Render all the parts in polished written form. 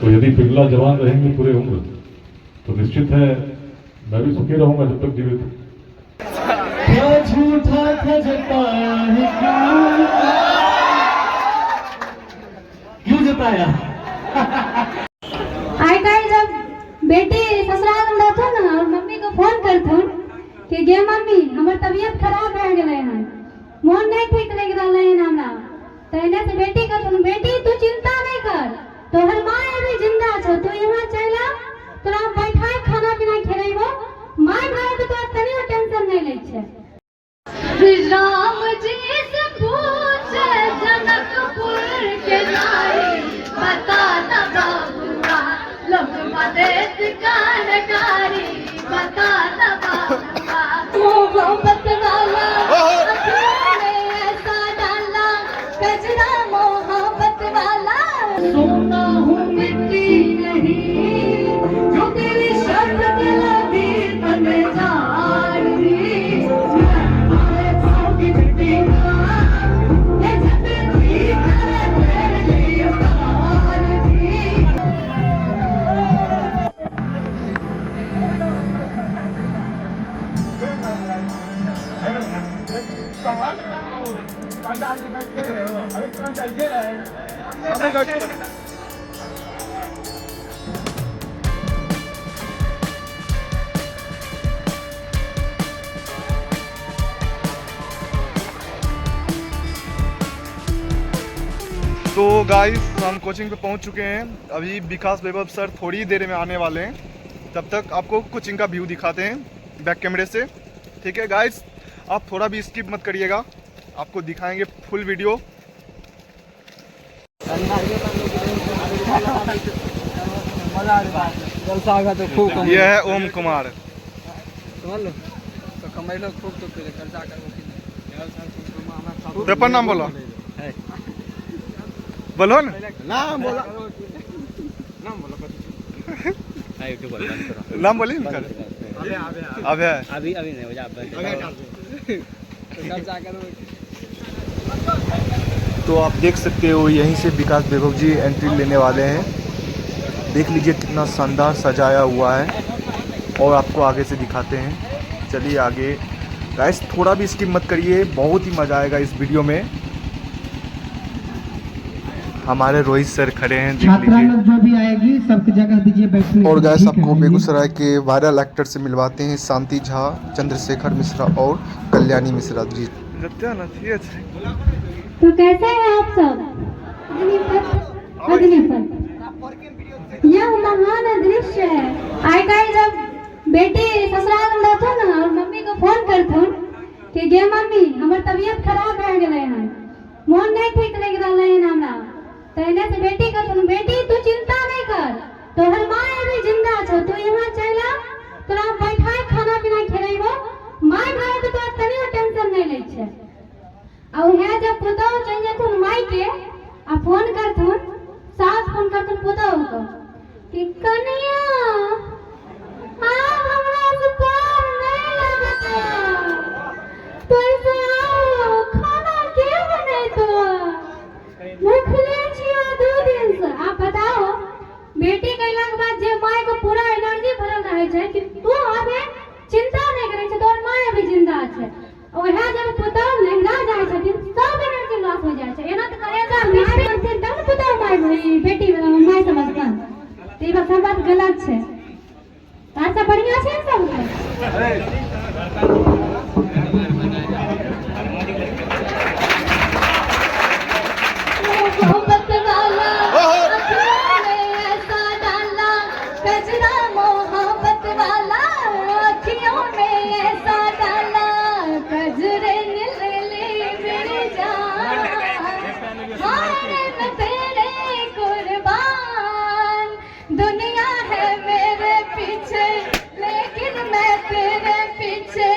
तो यदि पिघला जवान रहेंगे पूरे उम्र तो निश्चित है मैं भी सुखी रहूंगा जब तक जीवित हूं। क्या झूठा जताया है क्यों जताया? आजकल जब बेटी ससुराल में रहते ना और मम्मी को फोन करते कि गे मम्मी हमार तबीयत खराब रह गए हैं, मन नहीं ठीक लग रहा है हमरा, तो इन्हें से बेटी का तुम बेटी तू चिंता नहीं कर, तो हर माँ अभी जिंदा छो, तू यहाँ चला तोरा बैठाए खाना पीना खिलाइबो, माँ भाई तो तोरा तनियो टेंशन नहीं ले छे। राम जी से पूछे जनकपुर के नारी, बता ना बाबुआ लोग मदद कानकारी, बता ना बाबुआ मोहब्बत वाला ऐसा डाला कजरा मोहब्बत वाला, सोना हूँ मिट्टी नहीं जो तेरी शर्त लगी तने जार दी, तो गाइस हम कोचिंग पे पहुंच चुके हैं। अभी विकास वैभव सर थोड़ी देर में आने वाले हैं, तब तक आपको कोचिंग का व्यू दिखाते हैं बैक कैमरे से। ठीक है गाइस, आप थोड़ा भी स्किप मत करिएगा, आपको दिखाएंगे फुल वीडियो। ये है ओम कुमार। पेपर नाम बोलो, बोलो ना नाम बोला, नाम बोलिए ना। अभी नहीं हो जा। तो आप देख सकते हो यहीं से विकास वैभव जी एंट्री लेने वाले हैं। देख लीजिए कितना शानदार सजाया हुआ है और आपको आगे से दिखाते हैं। चलिए आगे गाइस, थोड़ा भी स्किप मत करिए, बहुत ही मज़ा आएगा इस वीडियो में। हमारे रोहित सर खड़े हैं, देख लीजिए। जो भी आएगी सबकी जगह दीजिए बैठने। और गाइस आपको बेगूसराय के वायरल एक्टर से मिलवाते हैं, शांति झा, चंद्रशेखर मिश्रा और कल्याणी मिश्रा जी। तो कैसे हैं आप सब? यह महान दृश्य है। आजकल जब बेटी ससुराल में रहते ना और मम्मी को फोन करते कि गे मम्मी हमार तबीयत खराब रह गए हैं, मन नहीं ठीक लग रहा है हमरा, तो इन्हें से बेटी का तुम बेटी तू चिंता नहीं कर, तो हर माँ अभी जिंदा छो, तू यहाँ चला तोरा बैठाए खाना पीना खिलाइबो, माँ भाई तो तोरा तनियो टेंशन नहीं ले छे। और है जब पुतौ चल जथुन माई के आ फोन करथुन, सास फोन करथुन पुतौ को कि कनिया हमरा से पार नहीं लगता, तो ऐसे आओ खाना के बने तो भूखले छियो 2 दिन से। आप बताओ बेटी कहला के बाद जे माई को पूरा एनर्जी भरल रहे छे कि तू अबे चिंता नहीं करे छे, तोर माई अभी जिंदा छे। ओहे जब पुतौ नहिरा जाय छथिन सब एनर्जी लॉस हो जाय छे। एना त करेजा माई बनते तब पुतौ माई भई बेटी माई समझतन, तो ई सब बात गलत छे। अच्छा बढ़िया छे सब मोहब्बत वाला ऐसा डाला कजरा मोहब्बत वाला, अखियों में ऐसा डाला कजरे नीले मेरे जान, मैं तेरे कुर्बान, दुनिया है मेरे पीछे लेकिन मैं तेरे पीछे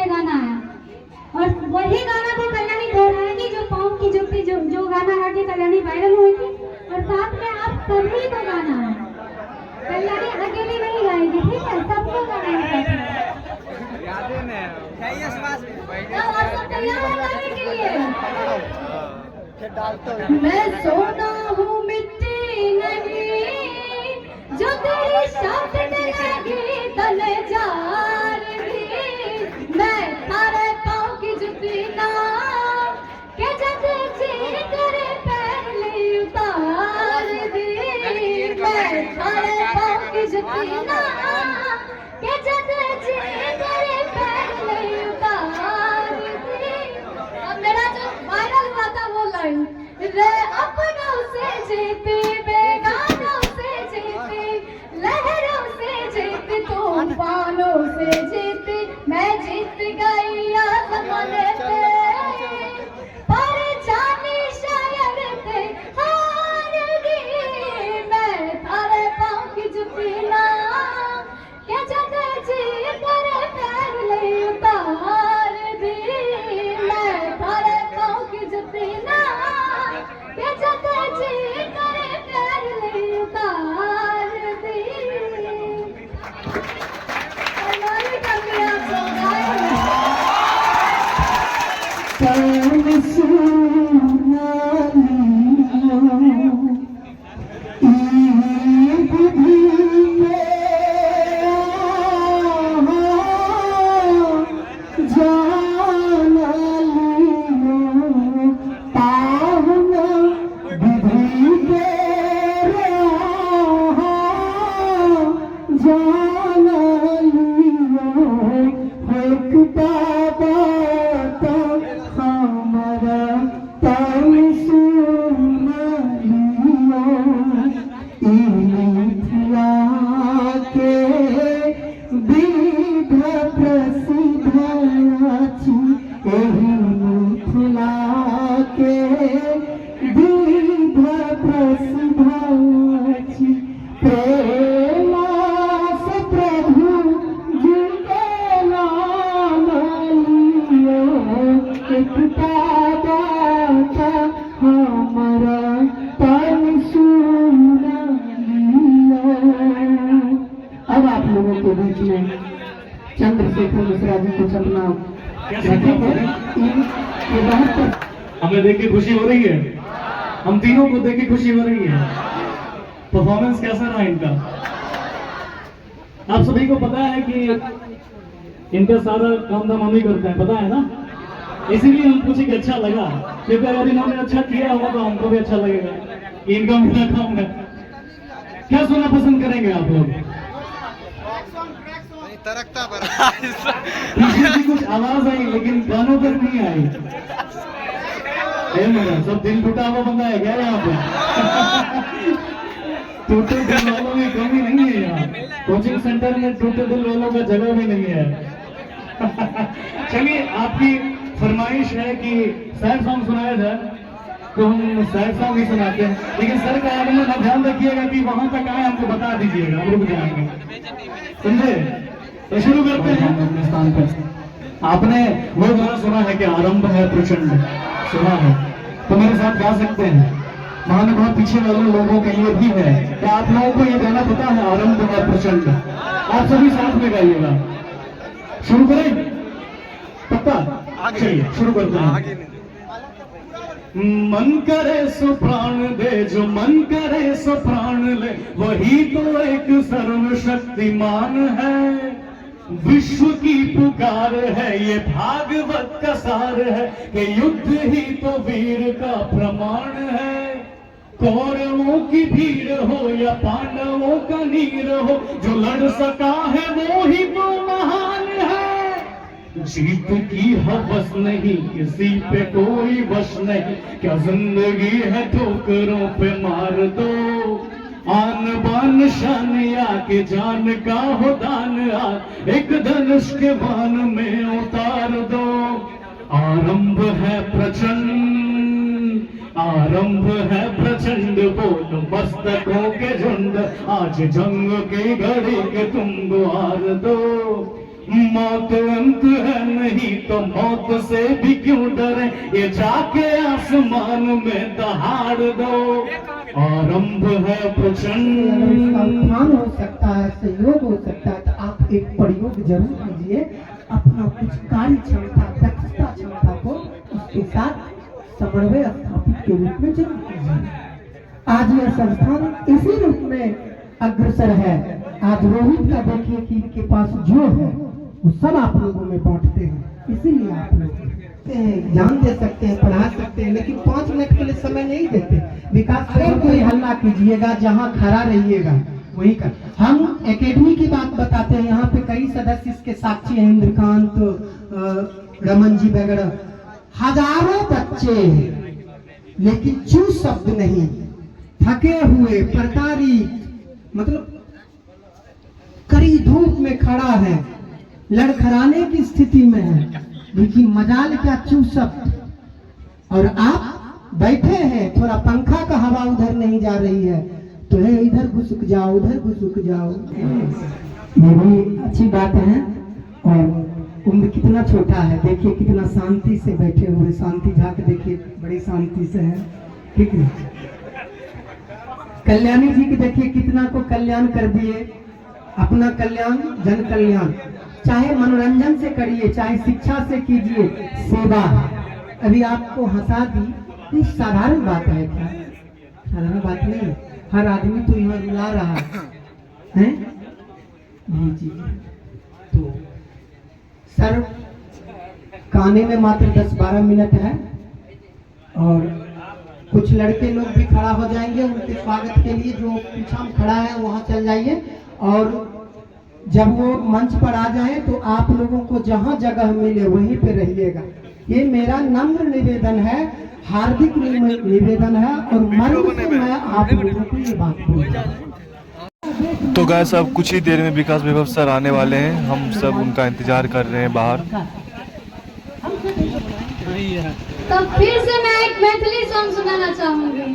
में गाना है और वही गाना को कल्याणी दोहराएगी जो पाँव की जुगती जो गाना गा के कल्याणी वायरल हुई थी और साथ में आप सभी को गाना है। कल्याणी अकेली नहीं गाएगी, ठीक है, सबको गाना है। और सब तैयार हैं गाने के लिए? मैं सोना हूँ मिट्टी नहीं जो तेरी शाख में लगी तले जार भी, मैं थारे पाँव की जुती ना के जब जी करे पहले उतार दी, मैं थारे पाँव की जुती ना के जब जी करे पहले उतार दी। अब मेरा जो वायरल हुआ था वो लाइन, रे अपनों से जीती बेगानों से जीती लहरों से जीती तूफानों से जीती, मैं जीत गई आसमाने पे पर जानी शायर थे हार गई, मैं थारे पाँव की जुती ना के जग जी करे पहले उतार दी, मैं थारे पाँव की जुती ना के जग जी करे पहले उतार दी। कल्याणी करके आप लोग गाएं। अब आप लोगों के बीच में चंद्रशेखर मिश्रा जी को अपना हमें देख के खुशी हो रही है, हम तीनों को देख के खुशी हो रही है। परफॉर्मेंस कैसा रहा इनका? आप सभी को पता है कि इनका सारा काम धाम हम ही करते हैं, पता है ना? इसीलिए हम पूछे कि अच्छा लगा, क्योंकि अगर इन्होंने अच्छा किया होगा तो हमको भी अच्छा लगेगा कि इनका मेरा काम है। क्या सुनना पसंद करेंगे आप लोग? की कुछ आवाज आई लेकिन गानों तक नहीं आई। सब दिल टूटा हुआ बंदा है क्या यहाँ पे? टूटे दिल वालों की कमी नहीं है यहाँ। कोचिंग सेंटर में टूटे दिल वालों का जगह भी नहीं है। चलिए, आपकी फरमाइश है कि सैड सॉन्ग सुनाया जाए तो हम सैड सॉन्ग ही सुनाते हैं, लेकिन सर का आगमन आप ध्यान रखिएगा कि वहां तक आए हमको बता दीजिएगा, हम रुक जाएंगे, समझे? तो शुरू करते हैं अपने स्थान पर। आपने वो गाना सुना है कि आरंभ है प्रचंड, सुना है तो मेरे साथ गा सकते हैं। महानुभाव पीछे वाले लोगों के लिए भी है। क्या आप लोगों को ये गाना पता है, आरंभ है प्रचंड? आप सभी साथ में गाइएगा। शुरू करें? पक्का? चलिए शुरू करते हैं। मन करे सो प्राण दे, जो मन करे सो प्राण ले, वही तो एक सर्वशक्तिमान है। विश्व की पुकार है, ये भागवत का सार है कि युद्ध ही तो वीर का प्रमाण है। कौरवों की भीड़ हो या पांडवों का नीर हो, जो लड़ सका है वो ही तो महान है। जीत की हवस नहीं, किसी पे कोई वश नहीं, क्या जिंदगी है ठोकरों पे मार दो। आन बान शान आके जान का हो दान, एक धनुष के बाण में उतार दो। आरंभ है प्रचंड, आरंभ है प्रचंड, बोल मस्तकों के झुंड, आज जंग की घड़ी के तुम गुहार दो। मौत अंत है नहीं तो मौत से भी क्यों डरे, ये जाके आसमान में दहाड़ दो, आरंभ है प्रचंड। उत्थान हो सकता है, सहयोग हो सकता है, तो आप एक प्रयोग जरूर कीजिए। अपना कुछ कार्य क्षमता, दक्षता क्षमता को उसके साथ समन्वय स्थापित के रूप में जरूर कीजिए। आज यह संस्थान इसी रूप में अग्रसर है। आज रोहित का देखिए कि इनके पास जो है वो सब आप लोगों में बांटते हैं, इसीलिए आप लोग ज्ञान दे सकते हैं, पढ़ा सकते हैं, लेकिन 5 मिनट के लिए समय नहीं देते। विकास कोई हल्ला कीजिएगा, जहाँ खड़ा रहिएगा वही कर। हम एकेडमी की बात बताते हैं, यहाँ पे कई सदस्य इसके साक्षी हैं, इंद्रकांत, रमन जी वगैरह, हजारों बच्चे, लेकिन चू शब्द नहीं, थके हुए, प्रताड़ित, मतलब कड़ी धूप में खड़ा है, लड़खड़ाने की स्थिति में है, लेकिन मजाल क्या चू शब्द। और आप बैठे हैं, थोड़ा पंखा का हवा उधर नहीं जा रही है तो है इधर घुसक जाओ, उधर घुसक जाओ। ये भी अच्छी बात है। और उम्र कितना छोटा है, देखिए कितना शांति से बैठे हुए, शांति झाक देखिए बड़ी शांति से है, ठीक है। कल्याणी जी के देखिए कितना को कल्याण कर दिए, अपना कल्याण जन कल्याण, चाहे मनोरंजन से करिए, चाहे शिक्षा से कीजिए, सेवा। अभी आपको हंसा दी, ये साधारण बात है क्या? साधारण बात नहीं, हर आदमी तो यहाँ रुला रहा है जी। तो सर गाने में मात्र 10-12 मिनट है और कुछ लड़के लोग भी खड़ा हो जाएंगे उनके स्वागत के लिए। जो पीछा में खड़ा है वहाँ चल जाइए, और जब वो मंच पर आ जाए तो आप लोगों को जहाँ जगह मिले वहीं पे रहिएगा। ये मेरा नम्र निवेदन है, हार्दिक निवेदन है, और मर्म से मैं आप लोगों को ये बात बोलूं। तो गाइस अब कुछ ही देर में विकास वैभव सर आने वाले हैं, हम सब उनका इंतजार कर रहे हैं बाहर। तो फिर से मैं एक मैथिली सॉन्ग सुनाना चाहूंगी।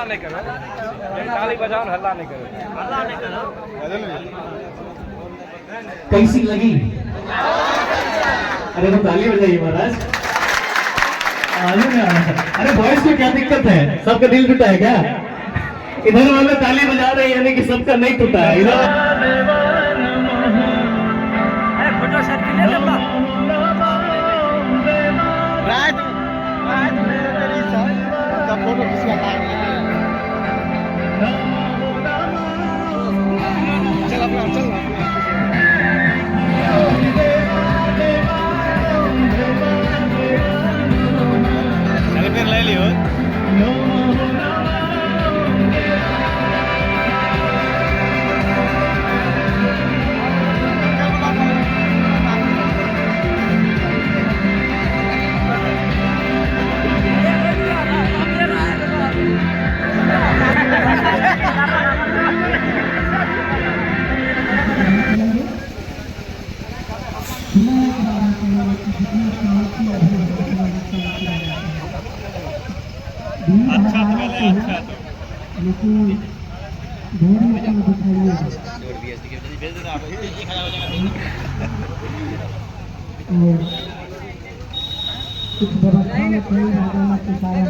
नहीं करो, ताली बजाओ, हल्ला नहीं करो। कैसी लगी? अरे तो ताली बजाइए महाराज। अरे बॉयज को क्या दिक्कत है? सबका दिल टूटा है क्या? इधर वाले ताली बजा रहे हैं यानी कि सबका नहीं टूटा है। इधर फोटो सेल्फी ले लेगा। फोटो खिंचवा चल अपना चल फिर ले लियो। अच्छा तो लेकिन दिखाइए कुछ व्यवस्था में कहीं लगाने के कारण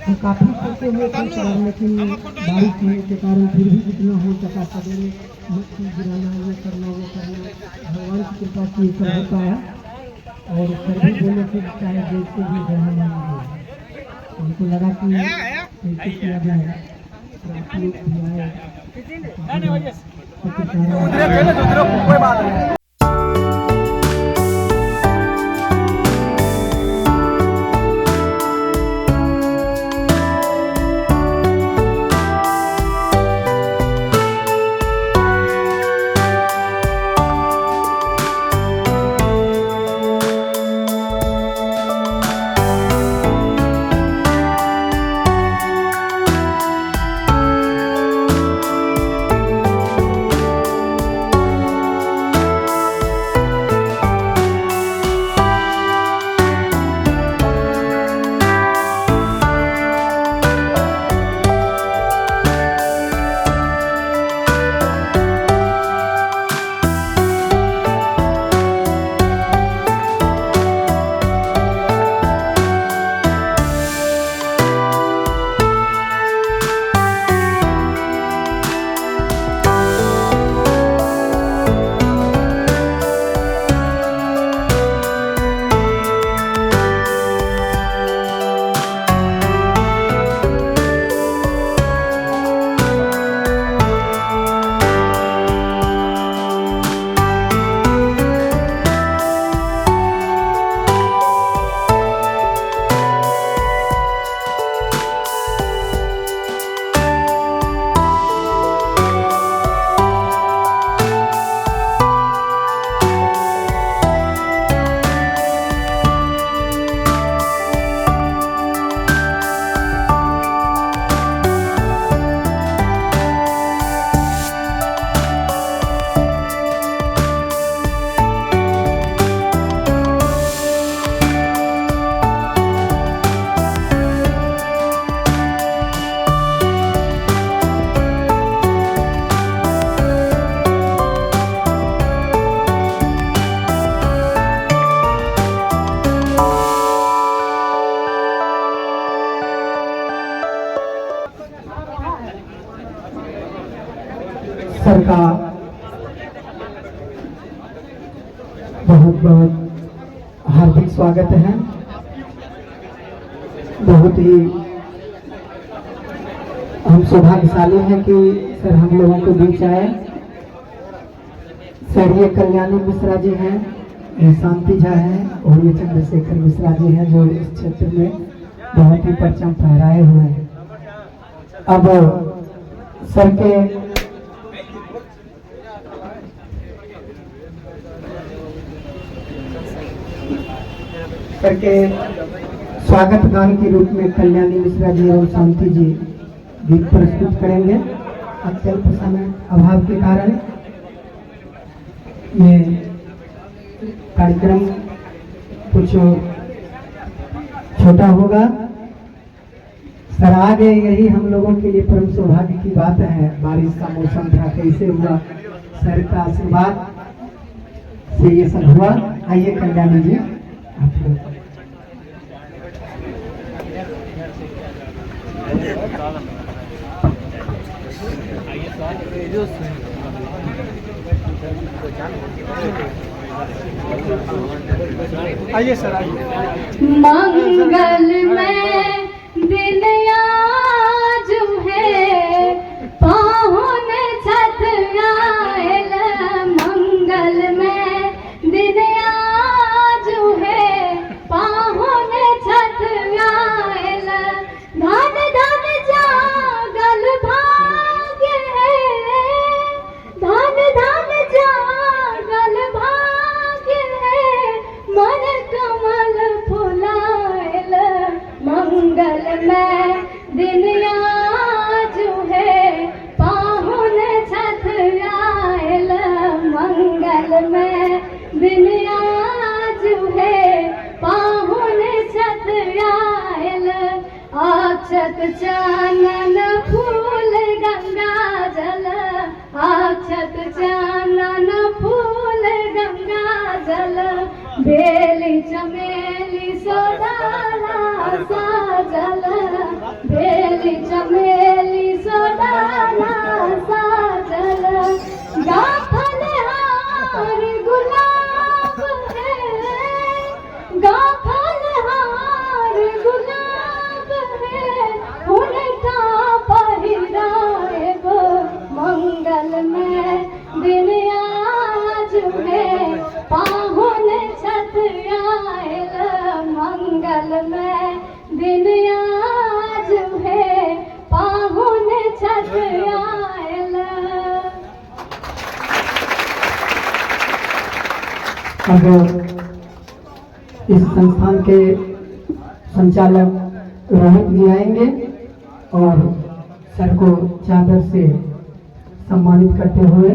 हम काफी सोचे हुए थे सर, लेकिन बारिश होने के कारण फिर भी जितना हो सका सवेरे मिट्टी गिराना, ये करना वो करना, भगवान की कृपा से ये सब होता है। और सभी बोले कि चाहे जैसे भी रहना है, हमको लगा कि कैसे किया जाए। आप लोग भी आए, कोई बात नहीं। सर का बहुत बहुत हार्दिक स्वागत है। बहुत ही हम सौभाग्यशाली हैं कि सर हम लोगों को बीच आए। सर ये कल्याणी मिश्रा जी हैं, ये शांति झा हैं और ये चंद्रशेखर मिश्रा जी हैं जो इस क्षेत्र में बहुत ही परचम फहराए हुए हैं। अब सर के स्वागत गान के रूप में कल्याणी मिश्रा जी और शांति जी गीत प्रस्तुत करेंगे। अत्यल्प समय अभाव के कारण ये कार्यक्रम कुछ छोटा होगा। सर आगे यही हम लोगों के लिए परम सौभाग्य की बात है। बारिश का मौसम था, कैसे हुआ, सर का आशीर्वाद से ये सब हुआ। आइए कल्याणी जी आप लोग। आइए सर आइए। मंगल में दिन आज है, पाहुन छठ आयल। मंगल में दिन आज है, पाहुन छठ आयल। धन धन जागल भाग्य है, धन धन जागल भाग्य है। मन कमल फुलायल। मंगल में दिन आज है, पाहुन छठ आयल। मंगल में दिन आज है, पाहुन छठ आयल। अक्षत चानन फूल गंगा जल, अक्षत चानन फूल गंगा जल। बेली चमेली सोडाला साजल, बेली चमेली सोडाला साजल। गाफल हार गुलाब है, गाफल हार गुलाब है। उनका पहिराए गो। मंगल में दिन आज है, पाहुन छठ आयल। मंगल में दिन आज है, पाहुन छठ आयल। अब इस संस्थान के संचालक रोहित जी आएंगे और सर को चादर से सम्मानित करते हुए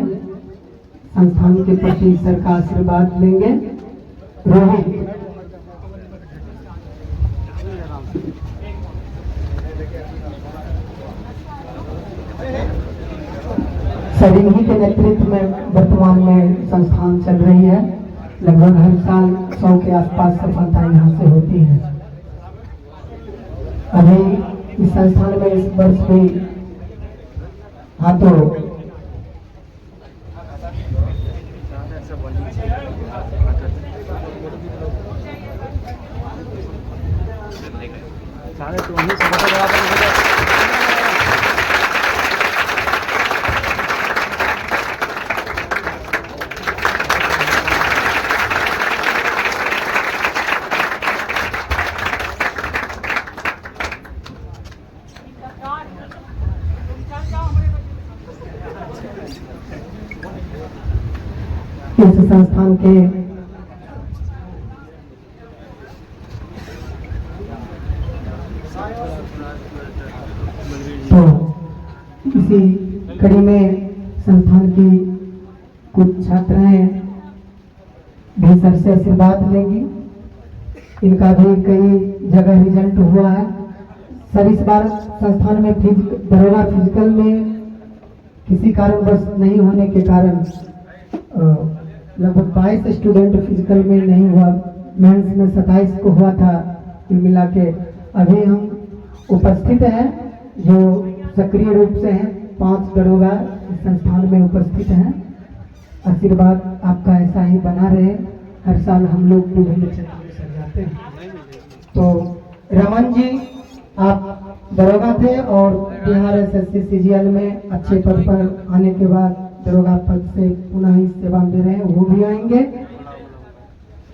संस्थान के प्रति सर का आशीर्वाद लेंगे। रोहित सर इन्हीं के नेतृत्व में वर्तमान में संस्थान चल रही है। लगभग हर साल 100 के आसपास सफलता यहाँ से होती है। अभी इस संस्थान में इस वर्ष भी हाथों इस संस्थान के तो इसी कड़ी में संस्थान की कुछ छात्राएं भी सर से आशीर्वाद लेंगी। इनका भी कई जगह रिजल्ट हुआ है। सर इस बार संस्थान में दरोगा फिजिकल में किसी कारणवश नहीं होने के कारण लगभग 22 स्टूडेंट फिजिकल में नहीं हुआ। मेंस में 27 को हुआ था। कुल मिला के अभी हम उपस्थित हैं जो सक्रिय रूप से हैं। 5 दरोगा इस संस्थान में उपस्थित हैं। आशीर्वाद आपका ऐसा ही बना रहे। हर साल हम लोग विभिन्न क्षेत्रों में सर जाते हैं। तो रमन जी आप दरोगा थे और बिहार SSC CGL में अच्छे पद पर आने के बाद दरोगा पद से पुनः ही सेवा दे रहे हैं, वो भी आएंगे।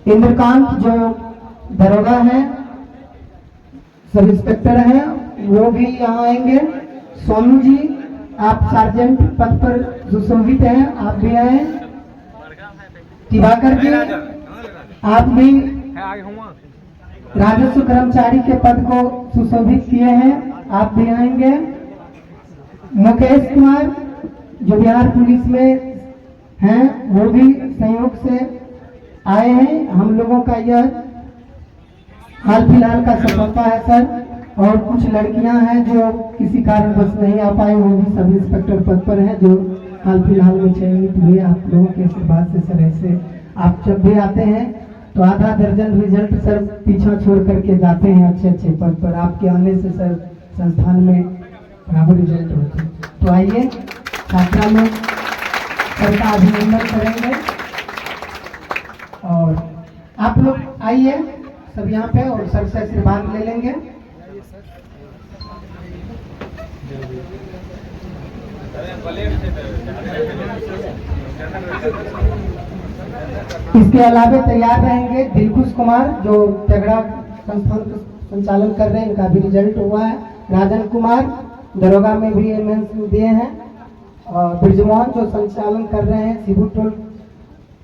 इंद्रकांत जो दरोगा है, सब इंस्पेक्टर हैं, वो भी यहाँ आएंगे। सोनू जी आप सार्जेंट पद पर सुशोभित हैं, आप भी आए। दिवाकर जी आप भी राजस्व कर्मचारी के पद को सुशोभित किए हैं, आप भी आएंगे। मुकेश कुमार जो बिहार पुलिस में हैं, वो भी संयोग से आए हैं। हम लोगों का यह हाल फिलहाल का सफलता है सर, और कुछ लड़कियां हैं जो किसी कारणवश नहीं आ पाई, वो भी सब इंस्पेक्टर पद पर हैं, जो हाल फिलहाल में चयनित हुए। आप लोगों के आशीर्वाद से सर ऐसे आप जब भी आते हैं तो आधा दर्जन रिजल्ट सर पीछा छोड़ करके जाते हैं अच्छे अच्छे पद पर। आपके आने से सर संस्थान में बराबर रिजल्ट होते हैं। तो आइए छात्रा लोग सर का अभिनंदन करेंगे और आप लोग आइए सब यहाँ पे और सर से आशीर्वाद ले लेंगे। इसके अलावा तैयार रहेंगे दिलखुश कुमार जो तगड़ा संस्थान का संचालन कर रहे हैं, इनका भी रिजल्ट हुआ है। राजन कुमार दरोगा में भी एमएनएस दिए हैं और ब्रिजमोहन जो संचालन कर रहे हैं शिबू टोल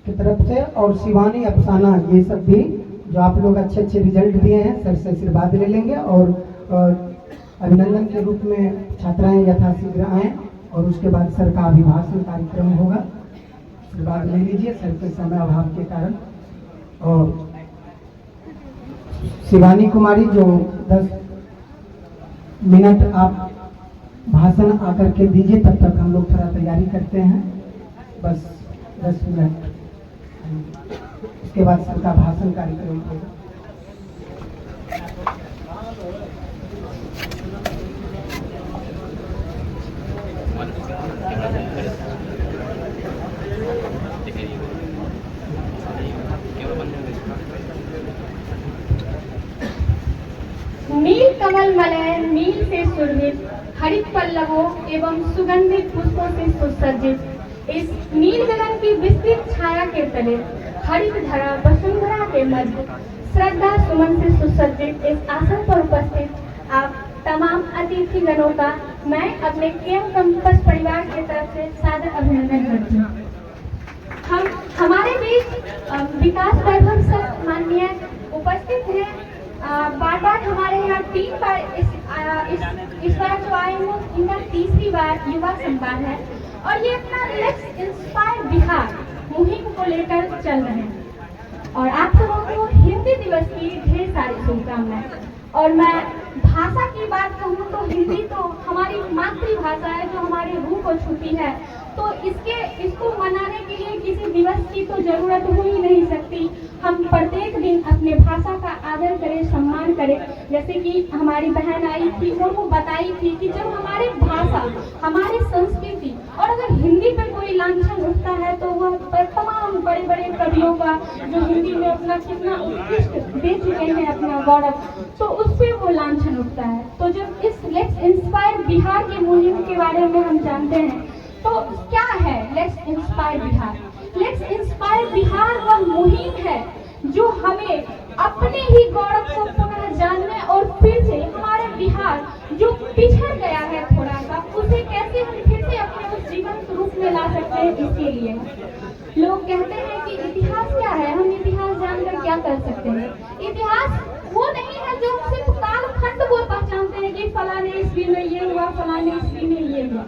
की तरफ से, और शिवानी अफसाना, ये सब भी जो आप लोग अच्छे अच्छे रिजल्ट दिए हैं सर से आशीर्वाद ले लेंगे और अभिनंदन के रूप में छात्राएं यथाशीघ्र आएँ और उसके बाद सर का अभिभाषण कार्यक्रम होगा। आशीर्वाद ले लीजिए सर के समय अभाव के कारण। और शिवानी कुमारी जो 10 मिनट आप भाषण आकर के दीजिए, तब तक हम लोग थोड़ा तैयारी करते हैं, बस 10 मिनट, उसके बाद सर का भाषण कार्यक्रम होगा। नील कमल मलय नील से सुरभित हरित पल्लवों एवं सुगंधित पुष्पों से सुसज्जित इस नील गगन की विस्तृत छाया के तले हरित धरा वसुंधरा के मध्य श्रद्धा सुमन से सुसज्जित इस आसन पर उपस्थित आप तमाम अतिथिगणों का मैं अपने केम कैंपस परिवार की तरफ से सादर अभिनंदन करती हूँ। हमारे बीच विकास वैभव सर माननीय उपस्थित हैं। बार बार हमारे यहाँ 3 बार इस बार जो आए हैं इनका 3री बार युवा संवाद है और ये अपना लेट्स इंस्पायर बिहार मुहिम को लेकर चल रहे हैं और आप सबों को हिंदी दिवस की ढेर सारी शुभकामनाएं। और मैं भाषा की बात कहूँ तो हिंदी तो हमारी मातृभाषा है जो हमारे रूह को छूती है, तो इसको मनाने के लिए किसी दिवस की तो जरूरत हो ही नहीं सकती। हम प्रत्येक दिन अपने भाषा का आदर करें, सम्मान करें। जैसे कि हमारी बहन आई थी और वो बताई थी कि जब हमारी भाषा, हमारी संस्कृति और अगर हिंदी पर कोई लांछन उठता है तो वह तमाम बड़े बड़े कवियों का जो हिंदी में अपना कितना उत्कृष्ट दे चुके हैं अपना गौरव, तो उस पर वो लांछन उठता है। तो जब इस लेट्स इंस्पायर बिहार की मुहिम के बारे में हम जानते हैं तो क्या है let's inspire Bihar? Let's inspire Bihar वह मुहिम है जो हमें अपने ही गौरव को पुनः जानने और फिर से हमारे बिहार जो पिछड़ गया है थोड़ा सा, उसे कैसे हम फिर से अपने उस जीवंत रूप में ला सकते हैं। इसके लिए लोग कहते हैं कि इतिहास क्या है, हम इतिहास जानकर क्या कर सकते हैं। इतिहास वो नहीं है जो सिर्फ कालखंड को पहचानते हैं कि फलाने ईस्वी में ये हुआ, फलाने ईस्वी में ये हुआ।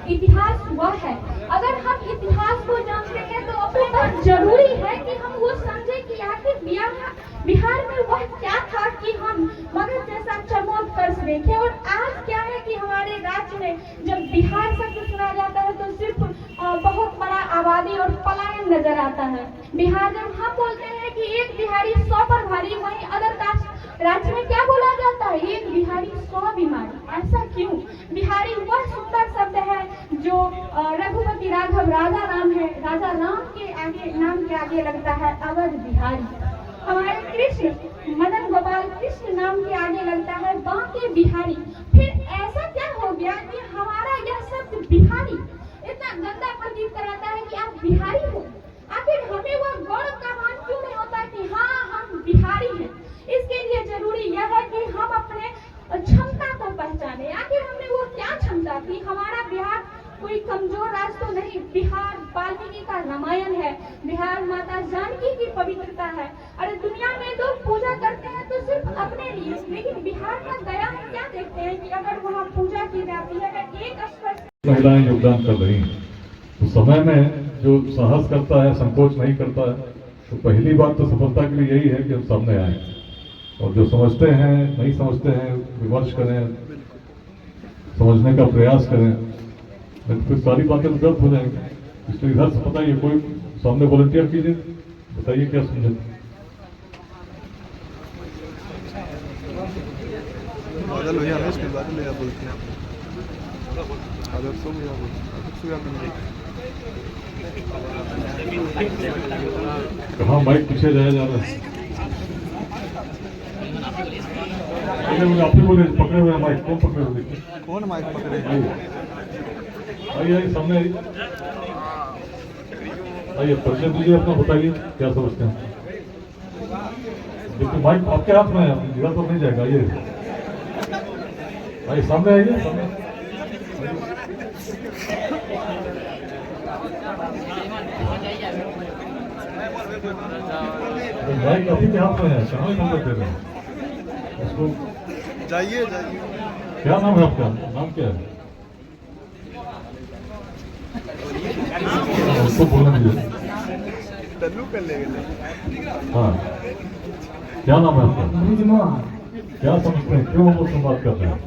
इतिहास वह है, अगर हम इतिहास को जानते हैं तो अपने पास जरूरी है कि हम वो समझे कि आखिर बिहार में वह क्या था कि हम मगध जैसा चमोत्कर्ष देखें। और आज क्या है कि हमारे राज्य में जब बिहार शब्द सुना जाता है तो सिर्फ बहुत बड़ा आबादी और पलायन नजर आता है। बिहार जब हम बोलते हैं कि एक बिहारी 100 पर भारी, वहीं अदर कास्ट राज्य में क्या बोला जाता है, एक बिहारी 100 बीमारी। ऐसा क्यों? बिहारी वह सुंदर शब्द है जो रघुपति राघव राजा राम है, राजा राम के आगे नाम के आगे लगता है अवध बिहारी। हमारे कृष्ण मदन गोपाल कृष्ण नाम के आगे लगता है बांके बिहारी। फिर ऐसा क्या हो गया कि हमारा यह शब्द बिहारी इतना गंदा प्रतीत कराता है कि आप बिहारी हो? आखिर हमें वह गौरव का मान क्यों नहीं होता कि हाँ हम बिहारी हैं? इसके लिए जरूरी यह है कि हम अपने क्षमता को पहचाने। आखिर हमने वो क्या क्षमता थी? हमारा बिहार कोई कमजोर राज्य तो नहीं, बिहार वाल्मीकि का रामायण है, बिहार माता जानकी की पवित्रता है। अरे दुनिया में लोग पूजा करते हैं तो सिर्फ अपने लिए, लेकिन बिहार का गया में क्या देखते हैं कि अगर वहाँ पूजा की जाती है, अगर एक स्पर्श महिलाएं योगदान कर रही हैं तो समय में जो साहस करता है, संकोच नहीं करता है, तो पहली बात तो सफलता के लिए यही है कि हम सामने आए। और जो समझते हैं नहीं समझते हैं विमर्श करें, समझने का प्रयास करें, नहीं तो फिर सारी बातें तो गलत हो जाएंगी। इसलिए इधर से बताइए, कोई सामने वॉलंटियर कीजिए, बताइए क्या समझे। बादल भैया हमें इसके बारे में क्या बोलते हैं? आदर्श हो या आदर्श या कहाँ माइक पीछे जाया जा रहा है? मुझे आपने बोले पकड़े हुए माइक, कौन पकड़े हुए? देखिए कौन माइक पकड़े? आइए आइए सामने आइए, आइए परिचय दीजिए अपना, बताइए क्या समझते हैं। देखिए माइक आपके हाथ में है, इधर तो नहीं जाएगा। आइए सामने आइए, सामने माइक अभी के हाथ में है, कहाँ नंबर दे रहे हैं उसको? जाइए जाइए। क्या नाम है आपका? नाम क्या है? उसको बोलना दीजिए। तल्लू कर लेंगे। हाँ, क्या नाम है आपका? ब्रिजमोहन। क्या समझते हैं, क्यों हम लोग संवाद कर रहे हैं?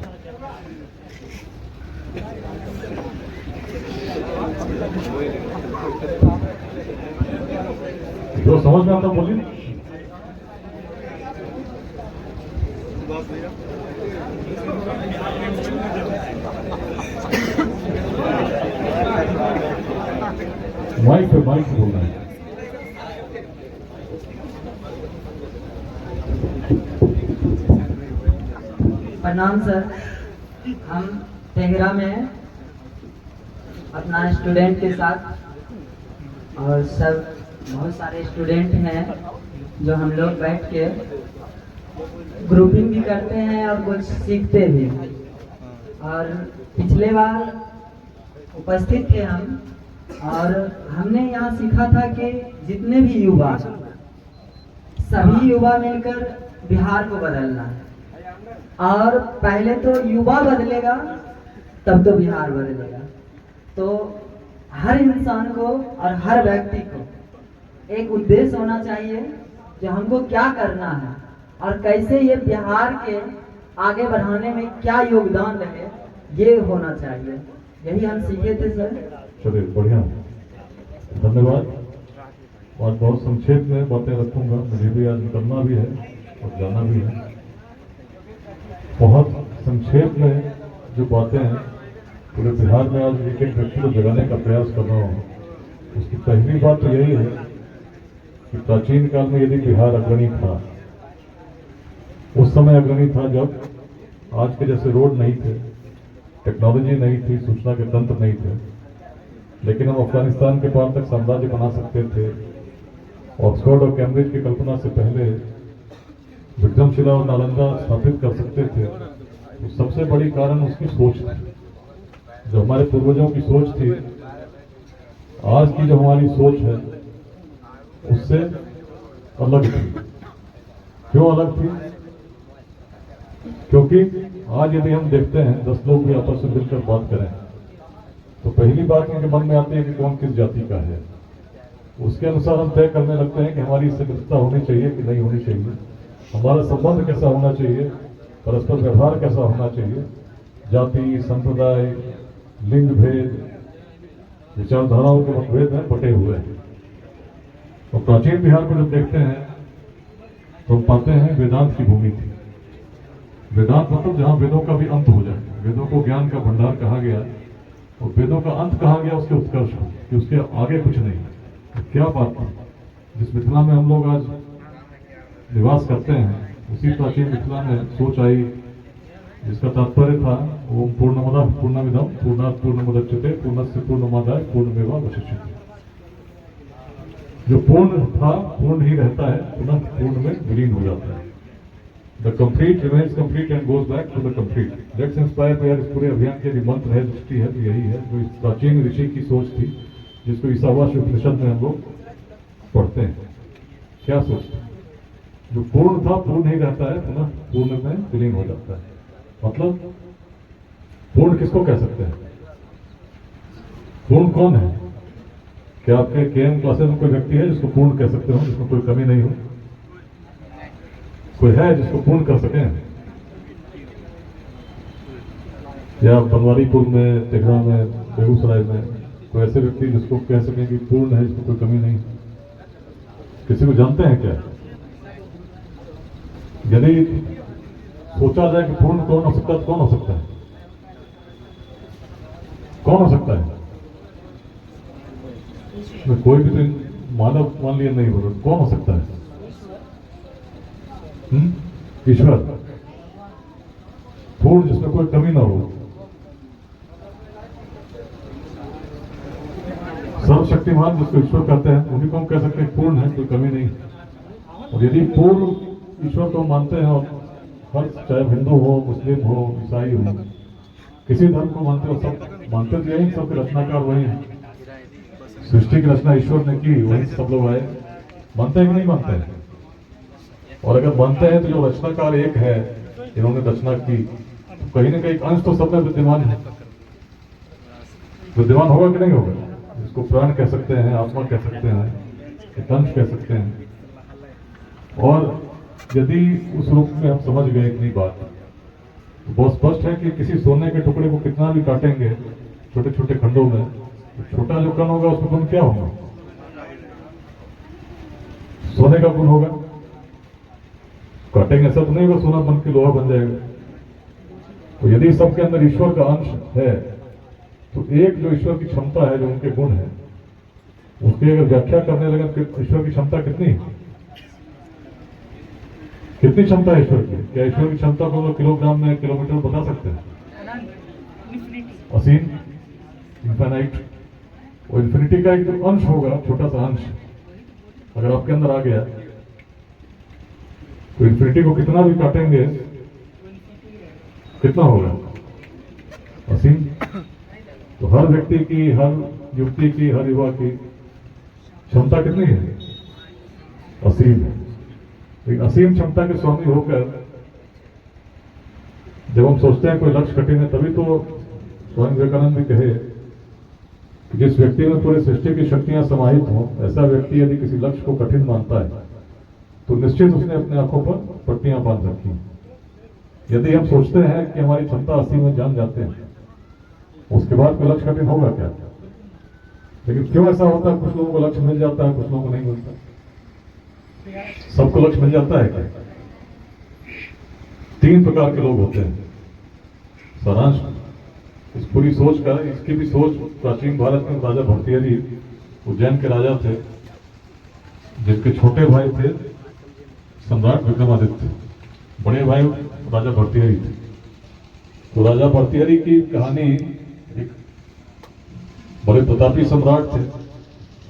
जो समझ में आता बोलिए। माइक पे बोलना है। प्रणाम सर, हम तेघरा में अपना स्टूडेंट के साथ और सब बहुत सारे स्टूडेंट हैं जो हम लोग बैठ के ग्रुपिंग भी करते हैं और कुछ सीखते भी हैं। और पिछले बार उपस्थित थे हम, और हमने यहाँ सीखा था कि जितने भी युवा, सभी युवा मिलकर बिहार को बदलना है। और पहले तो युवा बदलेगा तब तो बिहार बदलेगा। तो हर इंसान को और हर व्यक्ति को एक उद्देश्य होना चाहिए जो हमको क्या करना है और कैसे ये बिहार के आगे बढ़ाने में क्या योगदान रहे, ये होना चाहिए। यही हम सीखे थे सर। चलिए बढ़िया, धन्यवाद। और बहुत संक्षेप में बातें रखूंगा, मुझे भी आज निकलना भी है और जाना भी है। बहुत संक्षेप में जो बातें हैं, पूरे बिहार में आज एक एक व्यक्ति को जगाने का प्रयास कर रहा हूँ। उसकी पहली बात तो यही है कि प्राचीन काल में यदि बिहार अग्रणी था, उस समय अग्रणी था जब आज के जैसे रोड नहीं थे, टेक्नोलॉजी नहीं थी, सूचना के तंत्र नहीं थे, लेकिन हम अफगानिस्तान के पार तक साम्राज्य बना सकते थे। ऑक्सफोर्ड और कैम्ब्रिज की कल्पना से पहले विक्रमशिला और नालंदा स्थापित कर सकते थे। तो सबसे बड़ी कारण उसकी सोच थी, जो हमारे पूर्वजों की सोच थी। आज की जो हमारी सोच है उससे अलग थी। क्यों अलग थी? क्योंकि आज यदि हम देखते हैं 10 लोग भी आपस में मिलकर बात करें तो पहली बात इनके मन में आती है कि कौन किस जाति का है। उसके अनुसार हम तय करने लगते हैं कि हमारी इससे मित्रता होनी चाहिए कि नहीं होनी चाहिए, हमारा संबंध कैसा होना चाहिए, परस्पर व्यवहार कैसा होना चाहिए। जाति, संप्रदाय, लिंग भेद, विचारधाराओं के मतभेद में बटे हुए हैं। तो प्राचीन बिहार को जब देखते हैं तो हम पाते हैं वेदांत की भूमि थी। वेदांत मतलब जहाँ वेदों का भी अंत हो जाए, वेदों को ज्ञान का भंडार कहा गया और वेदों का अंत कहा गया उसके उत्कर्ष को, कि उसके आगे कुछ नहीं। तो क्या बात थी? जिस मिथिला में हम लोग आज निवास करते हैं, उसी प्राचीन मिथिला में सोच आई जिसका तात्पर्य था ओम पूर्णमदः पूर्णमिदं पूर्णात् पूर्णमुदच्यते पूर्णस्य पूर्णमादाय पूर्णमेवावशिष्यते। जो पूर्ण था पूर्ण ही रहता है, पुनः पूर्ण में विलीन हो जाता है। The complete remains complete and goes back to the complete. Let's inspire by इस पूरे अभियान के जो मंत्र है, दृष्टि है, तो यही है जो इस प्राचीन ऋषि की सोच थी, जिसको ईसावास्य उपनिषद में हम लोग पढ़ते हैं। क्या सोच थी? जो पूर्ण था पूर्ण ही रहता है, पुनः पूर्ण में विलीन हो जाता है। मतलब पूर्ण किसको कह सकते हैं? पूर्ण कौन है? क्या आपके केएम क्लासेस में कोई व्यक्ति है जिसको पूर्ण कह सकते हो, जिसमें कोई कमी नहीं हो? कोई है जिसको पूर्ण कर सकें? या बनवारीपुर में, तिघरा में, बेगूसराय में कोई ऐसे व्यक्ति जिसको कह सकें कि पूर्ण है, इसमें कोई कमी नहीं? किसी को जानते हैं क्या? यदि सोचा जाए कि पूर्ण कौन हो सकता है, कौन हो सकता है? कौन हो सकता है? कोई भी तो मानव मान लिया नहीं बोलो, कौन हो सकता है? ईश्वर पूर्ण, जिसमें कोई कमी ना हो, सर्वशक्तिमान जिसको ईश्वर कहते हैं, उन्हीं को हम कह सकते हैं पूर्ण है, कोई कमी नहीं। और यदि पूर्ण ईश्वर को मानते हैं, और हर चाहे हिंदू हो, मुस्लिम हो, ईसाई हो, किसी धर्म को मानते हो, सब मानते तो यही, सबके रचनाकार वही है। सृष्टि की रचना ईश्वर ने की, वही सब लोग आए। मानते हैं कि नहीं मानते हैं? और अगर मानते हैं तो जो रचनाकार एक है, इन्होंने रचना की, तो कहीं ना कहीं अंश तो सब में विद्यमान है। विद्यमान होगा कि नहीं होगा? इसको प्राण कह सकते हैं, आत्मा कह सकते हैं, एक अंश कह सकते हैं। और यदि उस रूप में हम समझ गए इतनी बात, तो बहुत स्पष्ट है कि किसी सोने के टुकड़े को कितना भी काटेंगे छोटे छोटे खंडों में, तो छोटा जो कण होगा उसमें गुण क्या होगा? सोने का गुण होगा। काटेंगे ऐसा तो नहीं होगा सोना बन के लोहा बन जाएगा। तो यदि सबके अंदर ईश्वर का अंश है, तो एक जो ईश्वर की क्षमता है, जो उनके गुण है, उसकी अगर व्याख्या करने लगे तो ईश्वर की क्षमता कितनी क्षमता है ईश्वर की? क्या ईश्वर की क्षमता को हम किलोग्राम में, किलोमीटर में बता सकते हैं? असीम, इन्फिनाइट। और इन्फिनिटी का एक जो अंश होगा, छोटा सा अंश अगर आपके अंदर आ गया, तो इन्फिनिटी को कितना भी काटेंगे कितना होगा? असीम। तो हर व्यक्ति की, हर युवती की, हर युवा की क्षमता कितनी है? असीम है। लेकिन असीम क्षमता के स्वामी होकर जब हम सोचते हैं कोई लक्ष्य कठिन है, तभी तो स्वामी विवेकानंद भी कहे कि जिस व्यक्ति में पूरी सृष्टि की शक्तियां समाहित हों, ऐसा व्यक्ति यदि किसी लक्ष्य को कठिन मानता है, तो निश्चित उसने अपने आंखों पर पट्टियां बांध रखी। यदि हम सोचते हैं कि हमारी क्षमता असीम में जान जाते हैं, उसके बाद कोई लक्ष्य कठिन होगा क्या? लेकिन क्यों ऐसा होता है? कुछ लोगों को लक्ष्य मिल जाता है, कुछ लोगों को नहीं मिलता। सबको लक्ष्य मिल जाता है क्या? 3 प्रकार के लोग होते हैं। सारांश इस पूरी सोच का, इसकी भी सोच प्राचीन भारत में राजा भर्तृहरि, उज्जैन के राजा थे, जिनके छोटे भाई थे सम्राट विक्रमादित्य, बड़े भाई राजा भर्तृहरि थे। तो राजा भर्तृहरि की कहानी, एक बड़े प्रतापी सम्राट थे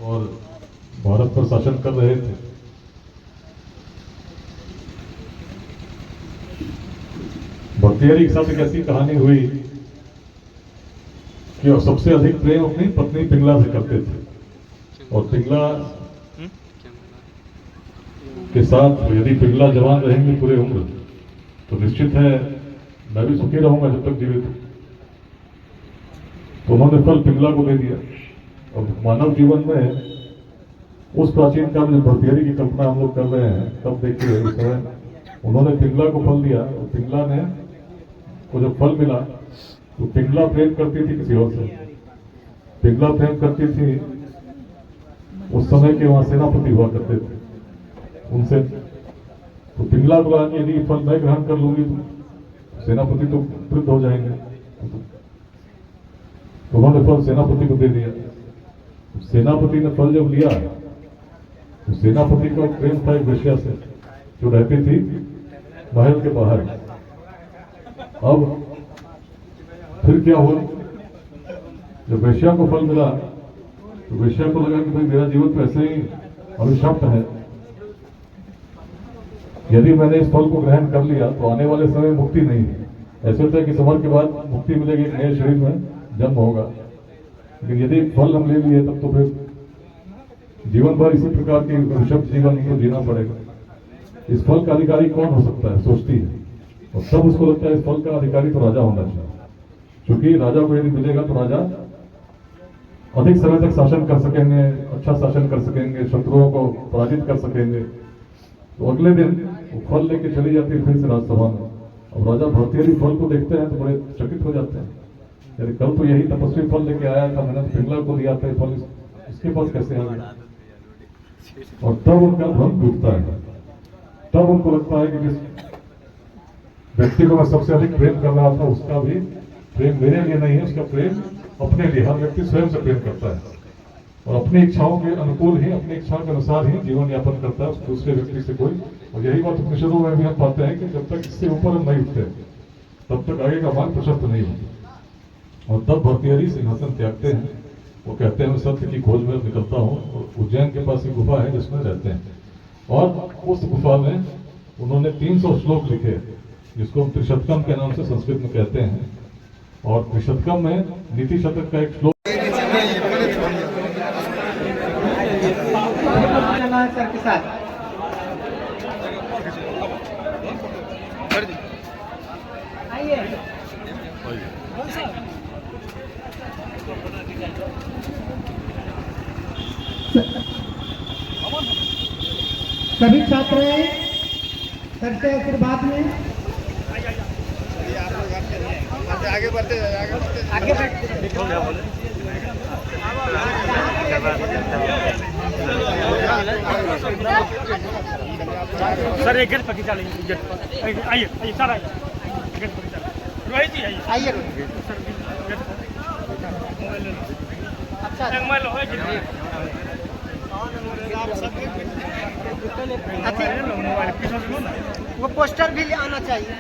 और भारत पर शासन कर रहे थे। भर्तृहरि के साथ एक ऐसी कहानी हुई कि वो सबसे अधिक प्रेम अपनी पत्नी पिंगला से करते थे, और पिंगला के साथ यदि पिंगला जवान रहेंगे पूरे उम्र, तो निश्चित है मैं भी सुखी रहूंगा जब तक जीवित हूं। तो उन्होंने फल पिंगला को दे दिया। और मानव जीवन में उस प्राचीन काल में भर्तृहरि की कल्पना हम लोग कर रहे हैं, तब देखिए इस समय उन्होंने पिंगला को फल दिया, और पिंगला ने को जब फल मिला तो पिंगला प्रेम करती थी किसी और से। पिंगला प्रेम करती थी उस समय के वहां सेनापति हुआ करते थे, उनसे। तो पिंगला बोला कि यदि फल मैं ग्रहण कर लूंगी तो सेनापति तो वृद्ध हो जाएंगे। तो उन्होंने फल सेनापति को दे दिया। तो सेनापति ने फल जब लिया, तो सेनापति का प्रेम था एक वेश्या से जो रहती थी महल के बाहर। अब फिर क्या हुआ? जब वेश्या को फल मिला, तो वेश्या को लगा कि भाई मेरा जीवन तो ऐसे ही अभिशप्त है, यदि मैंने इस फल को ग्रहण कर लिया तो आने वाले समय मुक्ति नहीं है। ऐसे होता है कि समर के बाद मुक्ति मिलेगी, एक नए शरीर में जन्म होगा। लेकिन यदि फल हम ले लिए तब तो फिर जीवन भर इसी प्रकार के अभिशप्त जीवन को जीना पड़ेगा। इस फल का अधिकारी कौन हो सकता है, सोचती है। और तब उसको लगता है इस फल का अधिकारी तो राजा होना चाहिए, क्योंकि राजा को यदि मिलेगा तो राजा अधिक समय तक शासन कर सकेंगे, अच्छा शासन कर सकेंगे, शत्रुओं को पराजित कर सकेंगे। तो अगले दिन वो फल लेके चली जाती है फिर से राजसभा में। अब राजा भर्तृहरि फल को देखते हैं तो बड़े चकित हो जाते हैं, यानी कल तो यही तपस्वी फल लेके आया था, मैंने तो पिंगला को दिया था, ये फल इसके पास कैसे आ गया। और तब उनका भ्रम टूटता है, तब उनको लगता है कि जिस व्यक्ति को मैं सबसे अधिक प्रेम कर रहा था उसका भी प्रेम मेरे लिए नहीं है, उसका प्रेम अपने लिए। हर व्यक्ति स्वयं से प्रेम करता है और अपनी इच्छाओं के अनुकूल ही, अपनी इच्छाओं के अनुसार ही जीवन यापन करता है दूसरे व्यक्ति से कोई। और यही बात उपनिषदों में भी हम पाते हैं कि जब तक इससे ऊपर हम नहीं उठते तब तक आगे का मार्ग प्रशस्त नहीं होता। और तब भर्तृहरि सिंहासन त्यागते हैं, वो कहते हैं मैं सत्य की खोज में निकलता हूँ। और उज्जैन के पास एक गुफा है जिसमें रहते हैं, और उस गुफा में उन्होंने 300 श्लोक लिखे जिसको हम त्रिशतकम के नाम से संस्कृत में कहते हैं। और त्रिशतकम में नीति शतक का एक श्लोक सर के साथ सभी छात्र सर से आशीर्वाद में आगे बढ़ते आगे सर एक गेट पकी चलेंगे, आइए आइए सर आइए गेट पकी चलेंगे, रोहित जी आइए आइए सर गेट अच्छा एक माइल हो गया वो पोस्टर भी ले आना चाहिए।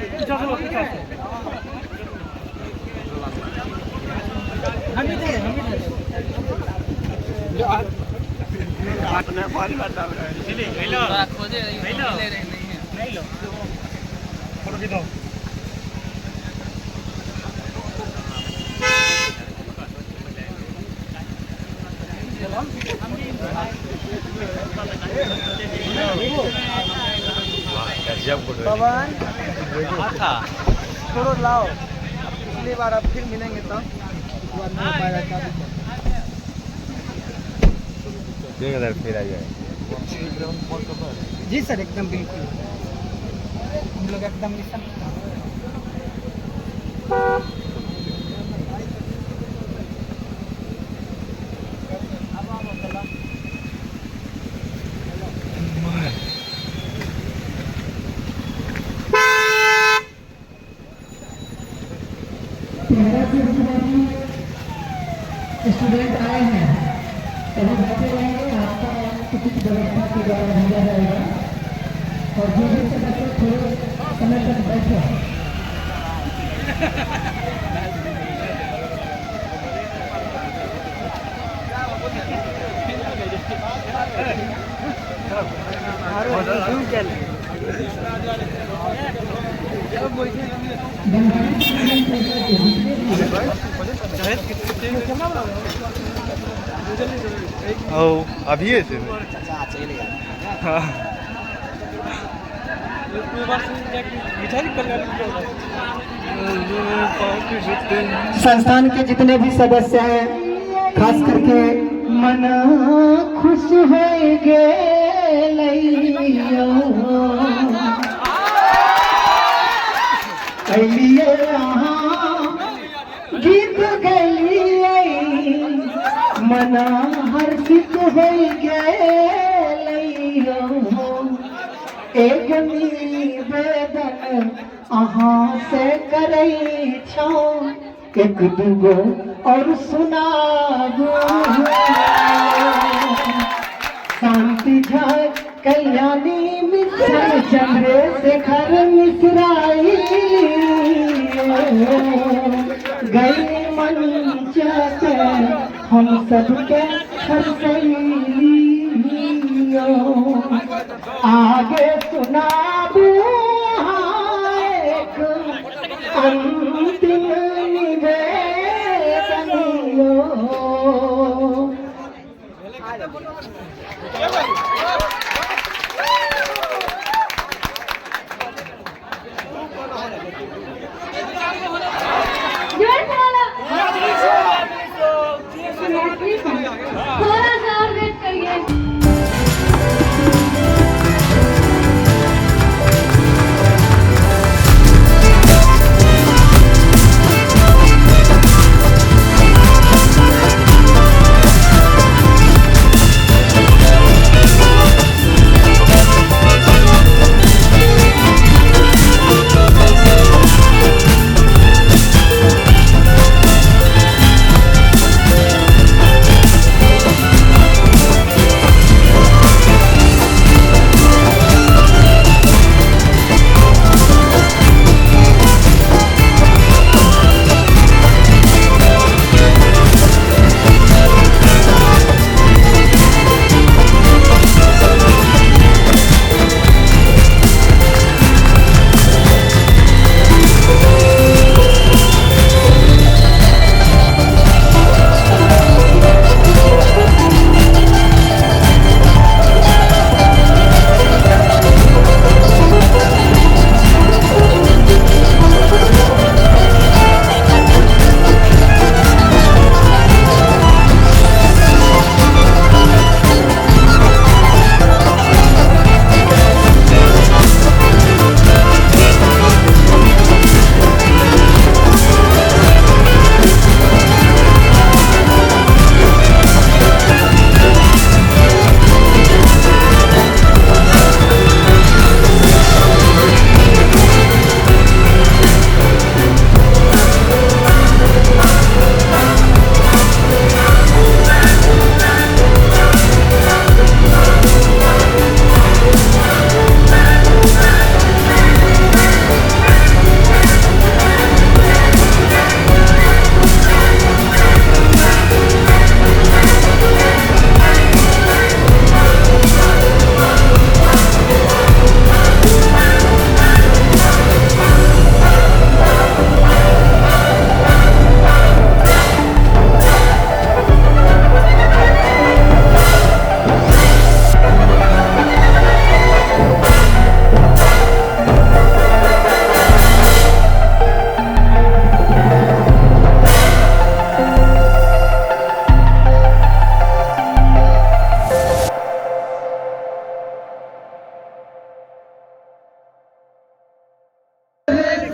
पवन थोड़ा लाओ, पिछली बार अब फिर मिलेंगे तब फिर आइए जी सर एकदम बिल्कुल हम लोग एकदम मिशन स्टूडेंट आए हैं सभी बैठे रहेंगे, आपका कुछ व्यवस्था के द्वारा भेजा जाएगा। और जो भी सदस्य थोड़े समय तक बैठे अभी है संस्थान के जितने भी सदस्य हैं, खास करके मन खुश हो गए गीत गलिए मना हर्षित हो गए एक निवेदन अहाँ से करई छौ, एक दूगो और सुनाबू। शांति झा कल्याणी मिश्रा चंद्रशेखर मिश्राई गई मंच से हम सबके हर्षलियो आगे सुनाबू एक अंतिम निवेदनियो। थोड़ा सा और वेट करिए।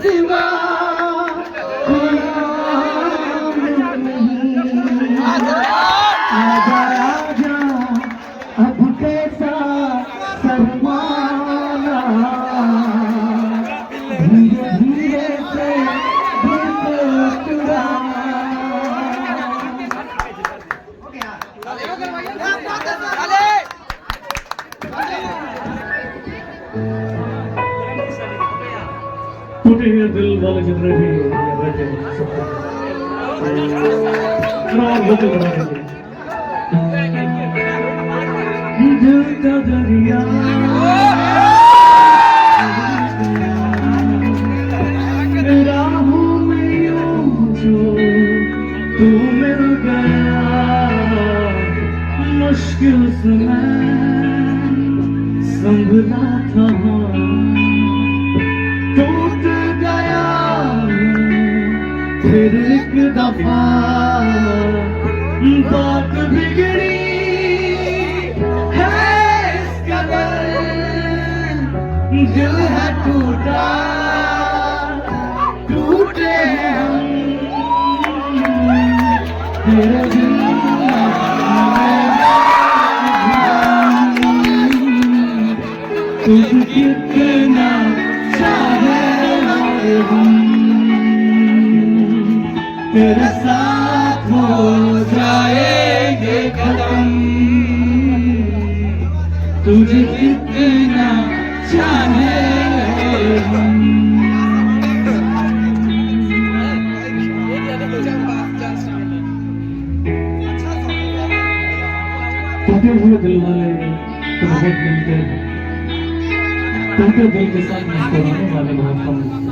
सिवा कोई नाम नहीं। आजा आजा अब कैसा शर्माना, धीरे धीरे से दिल टुराना। टूटे हुए दिल वाले जितने भी बैठे हैं सबको बनाएंगे। दिल का दरिया राहों में यूं जो तू मिल गया, मुश्किल से मैं संभला था, टूट गया फिर एक दफा, बात बिगड़ी है इस कदर, दिल है टूटा, टूटे हैं हम तेरे बिन। तुझ कितना चाहे और हम तेरे साथ हो जाएंगे खत्म, तुझे कितना चाहे और हम। टूटे हुए दिल वाले तो बहुत मिलते हैं, टूटे दिल के साथ मुस्कुराने वाले बहुत कम मिलते हैं।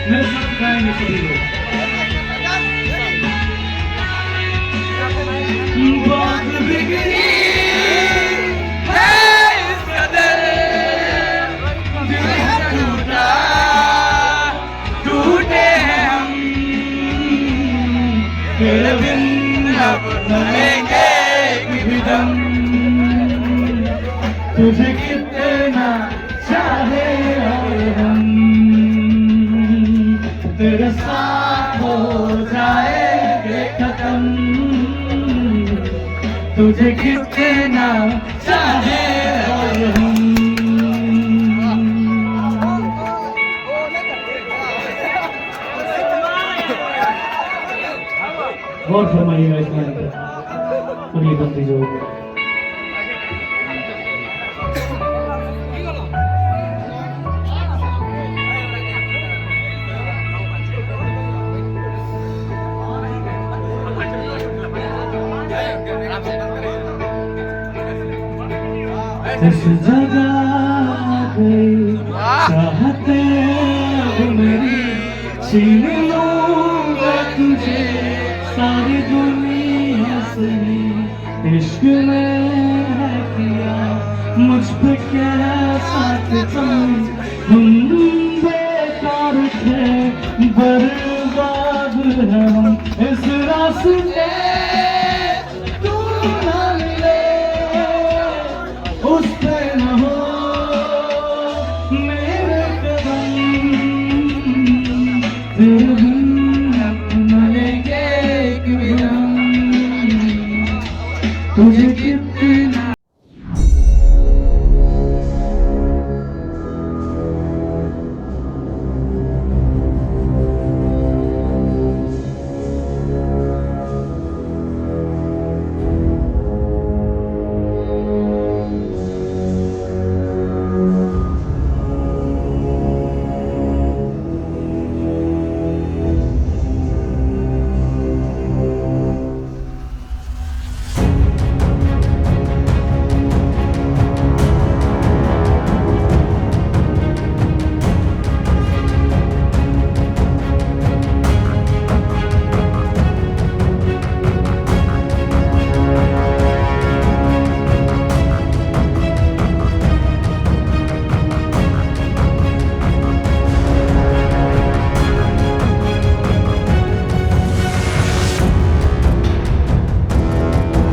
मेरे साथ गाएंगे सभी लोग। बात बिगड़ी है इस कदर, दिल है टूटा, टूटे हैं हम तेरे बिन अब न लेंगे एक भी दम, तुझे कितना चाहे और हम तेरे साथ हो जाएंगे खत्म, तुझे कितना चाहे और हम। और फरमाइएगा इस गाने पर, और ये बंदी जो इस जगह गई चाहते अब मेरी, छीन लूंगा तुझे सारी दुनिया से, इश्क में है किया मुझ पे कैसा तुम बेकार थे, बर्बाद है हम इस रास्ते, तू ना मिले उस पे न हो मेरे कदम, तेरे बिन न लेंगे एक भी दम, तुझे कितना